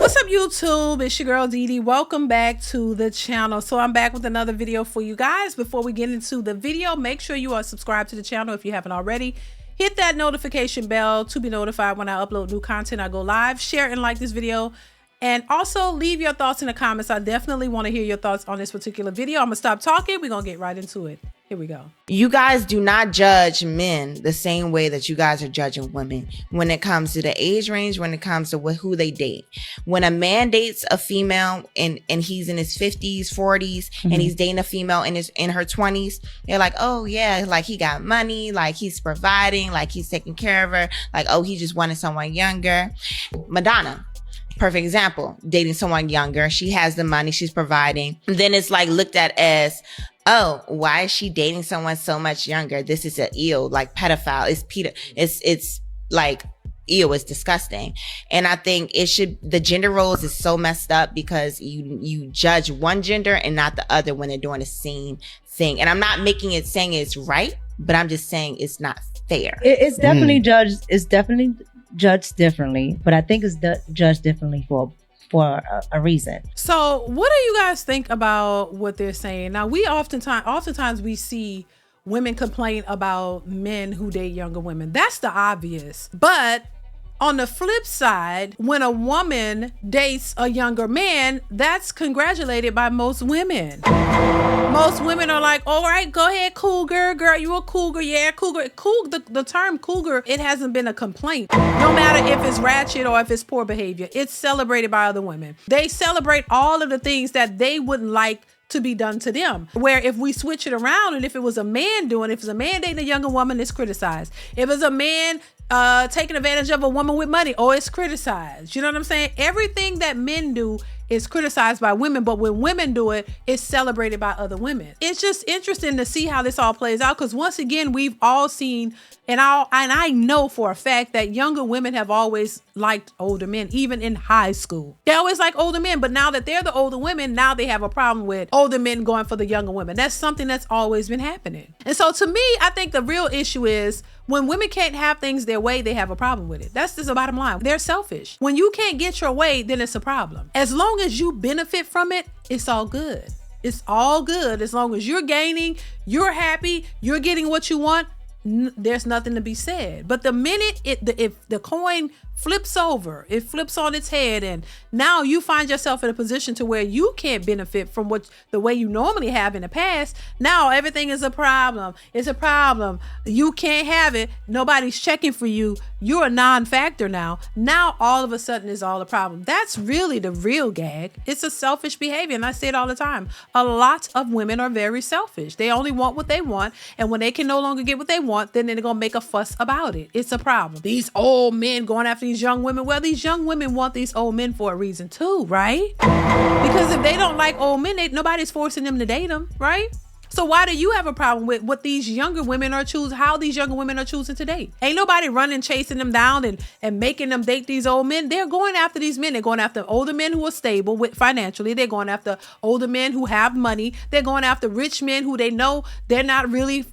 What's up, YouTube? It's your girl DeeDee. Welcome back to the channel. So I'm back with another video for you guys. Before we get into the video, make sure you are subscribed to the channel if you haven't already. Hit that notification bell to be notified when I upload new content. I go live. Share and like this video. And also leave your thoughts in the comments. I definitely want to hear your thoughts on this particular video. I'm going to stop talking. We're going to get right into it. Here we go. You guys do not judge men the same way that you guys are judging women when it comes to the age range, when it comes to who they date. When a man dates a female and he's in his 50s, 40s, and he's dating a female in her 20s, they're like, oh yeah, like he got money, like he's providing, like he's taking care of her, like, oh, he just wanted someone younger. Madonna. Perfect example, dating someone younger. She has the money, she's providing. And then it's like looked at as, oh, why is she dating someone so much younger? This is an ew, like pedophile. It's like ew, it's disgusting. And I think the gender roles is so messed up because you judge one gender and not the other when they're doing the same thing. And I'm not saying it's right, but I'm just saying it's not fair. It's definitely judged. It's definitely judged differently, but I think it's judged differently for a reason. So what do you guys think about what they're saying? Now, we oftentimes we see women complain about men who date younger women. That's the obvious. But on the flip side, when a woman dates a younger man, that's congratulated by most women. Most women are like, all right, go ahead, cougar, girl, you a cougar, yeah, cougar. The term cougar, it hasn't been a complaint. No matter if it's ratchet or if it's poor behavior, it's celebrated by other women. They celebrate all of the things that they wouldn't like to be done to them. Where if we switch it around and if it was a man dating a younger woman, it's criticized. If it's a man taking advantage of a woman with money, it's criticized. You know what I'm saying? Everything that men do is criticized by women, but when women do it, it's celebrated by other women. It's just interesting to see how this all plays out, because once again, we've all seen, and I know for a fact that younger women have always liked older men, even in high school. They always like older men, but now that they're the older women, now they have a problem with older men going for the younger women. That's something that's always been happening. And so to me, I think the real issue is when women can't have things their way, they have a problem with it. That's just the bottom line. They're selfish. When you can't get your way, then it's a problem. As long as you benefit from it, it's all good. It's all good. As long as you're gaining, you're happy, you're getting what you want, there's nothing to be said. But the minute if the coin flips over, it flips on its head, and now you find yourself in a position to where you can't benefit from the way you normally have in the past. Now everything is a problem. It's a problem. You can't have it. Nobody's checking for you. You're a non-factor now. Now all of a sudden it's all a problem. That's really the real gag. It's a selfish behavior, and I say it all the time. A lot of women are very selfish. They only want what they want, and when they can no longer get what they want, then they're gonna make a fuss about it. It's a problem. These old men going after these young women. Well, these young women want these old men for a reason too, right? Because if they don't like old men, nobody's forcing them to date them, right? So why do you have a problem with what these younger women are choosing, how these younger women are choosing to date? Ain't nobody running, chasing them down and making them date these old men. They're going after these men. They're going after older men who are stable financially. They're going after older men who have money. They're going after rich men who they know they're not really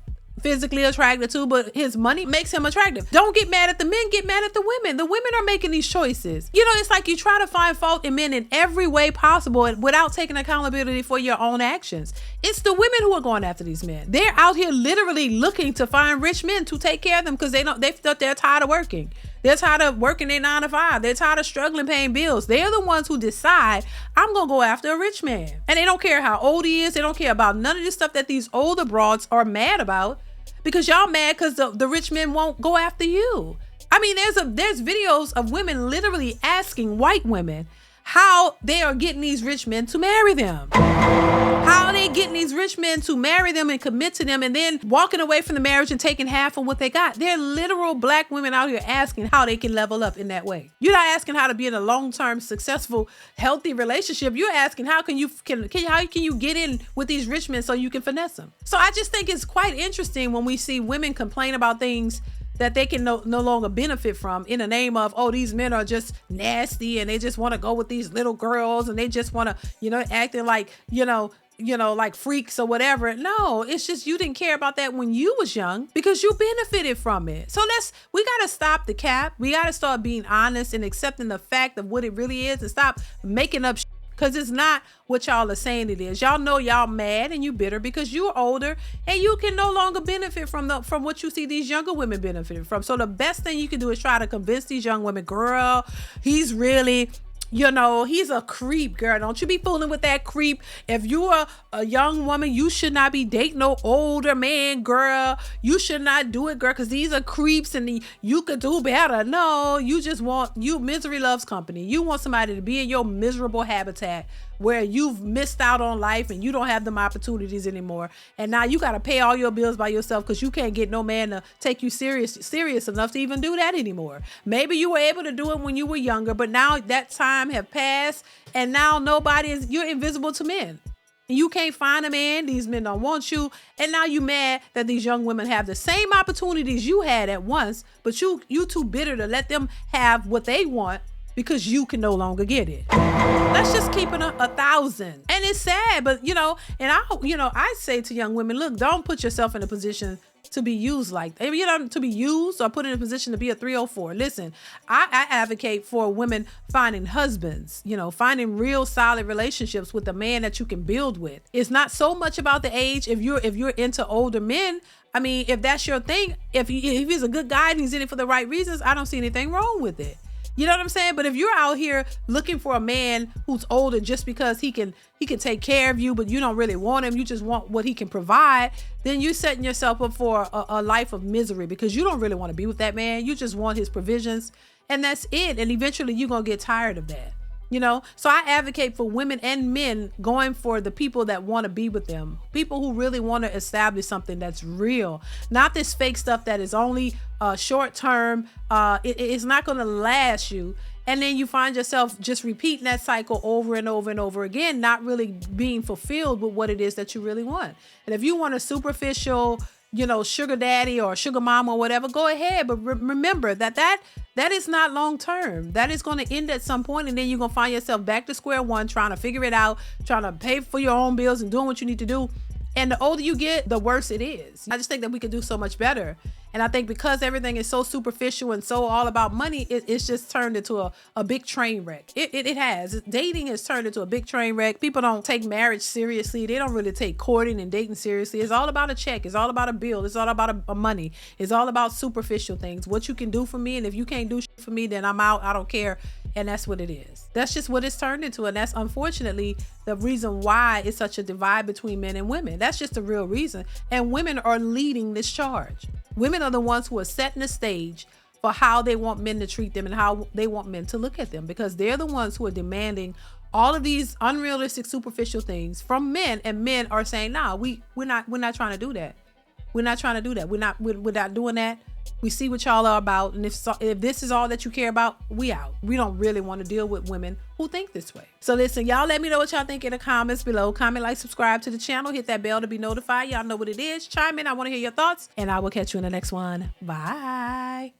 physically attracted to, but his money makes him attractive. Don't get mad at the men, get mad at the women. The women are making these choices. You know, it's like you try to find fault in men in every way possible without taking accountability for your own actions. It's the women who are going after these men. They're out here literally looking to find rich men to take care of them because they're tired of working. They're tired of working their 9 to 5. They're tired of struggling paying bills. They're the ones who decide, I'm going to go after a rich man. And they don't care how old he is. They don't care about none of this stuff that these older broads are mad about, because y'all mad because the rich men won't go after you. I mean, there's videos of women literally asking white women how they are getting these rich men to marry them. How are they getting these rich men to marry them and commit to them and then walking away from the marriage and taking half of what they got? They're literal black women out here asking how they can level up in that way. You're not asking how to be in a long-term, successful, healthy relationship. You're asking how can you get in with these rich men so you can finesse them? So I just think it's quite interesting when we see women complain about things that they can no longer benefit from in the name of, oh, these men are just nasty and they just want to go with these little girls and they just want to, acting like, like freaks or whatever. No, it's just you didn't care about that when you was young because you benefited from it. So we got to stop the cap. We got to start being honest and accepting the fact of what it really is and stop making up because it's not what y'all are saying it is. Y'all know y'all mad and you bitter because you're older and you can no longer benefit from what you see these younger women benefiting from. So the best thing you can do is try to convince these young women, girl, he's really... he's a creep, girl. Don't you be fooling with that creep. If you're a young woman, you should not be dating no older man, girl. You should not do it, girl, because these are creeps and you could do better. No, misery loves company. You want somebody to be in your miserable habitat where you've missed out on life and you don't have them opportunities anymore. And now you got to pay all your bills by yourself because you can't get no man to take you serious enough to even do that anymore. Maybe you were able to do it when you were younger, but now that time have passed and now you're invisible to men. You can't find a man. These men don't want you. And now you mad that these young women have the same opportunities you had at once, but you too bitter to let them have what they want because you can no longer get it. Let's just keep it 1,000. And it's sad, but I say to young women, look, don't put yourself in a position to be used to be used or put in a position to be a 304. Listen, I advocate for women finding husbands, finding real solid relationships with a man that you can build with. It's not so much about the age. If you're into older men, I mean, if that's your thing, if he's a good guy and he's in it for the right reasons, I don't see anything wrong with it. You know what I'm saying? But if you're out here looking for a man who's older just because he can take care of you, but you don't really want him, you just want what he can provide, then you're setting yourself up for a life of misery because you don't really want to be with that man. You just want his provisions and that's it. And eventually you're going to get tired of that. So I advocate for women and men going for the people that want to be with them, people who really want to establish something that's real, not this fake stuff that is only short term. It's not going to last you. And then you find yourself just repeating that cycle over and over and over again, not really being fulfilled with what it is that you really want. And if you want a superficial, sugar daddy or sugar mama or whatever, go ahead. But remember that is not long term. That is going to end at some point, and then you're going to find yourself back to square one, trying to figure it out, trying to pay for your own bills and doing what you need to do. And the older you get, the worse it is. I just think that we could do so much better. And I think because everything is so superficial and so all about money, it's just turned into a big train wreck. It has. Dating has turned into a big train wreck. People don't take marriage seriously. They don't really take courting and dating seriously. It's all about a check. It's all about a bill. It's all about a money. It's all about superficial things. What you can do for me, and if you can't do shit for me, then I'm out. I don't care. And that's what it is. That's just what it's turned into. And that's unfortunately the reason why it's such a divide between men and women. That's just the real reason. And women are leading this charge. Women are the ones who are setting the stage for how they want men to treat them and how they want men to look at them, because they're the ones who are demanding all of these unrealistic, superficial things from men, and men are saying, nah, we're not trying to do that. We're not trying to do that. We're not doing that. We see what y'all are about, and if this is all that you care about, we out. We don't really want to deal with women who think this way. So listen, y'all, let me know what y'all think in the comments below. Comment, like, subscribe to the channel, hit that bell to be notified. Y'all know what it is. Chime in. I want to hear your thoughts, and I will catch you in the next one. Bye.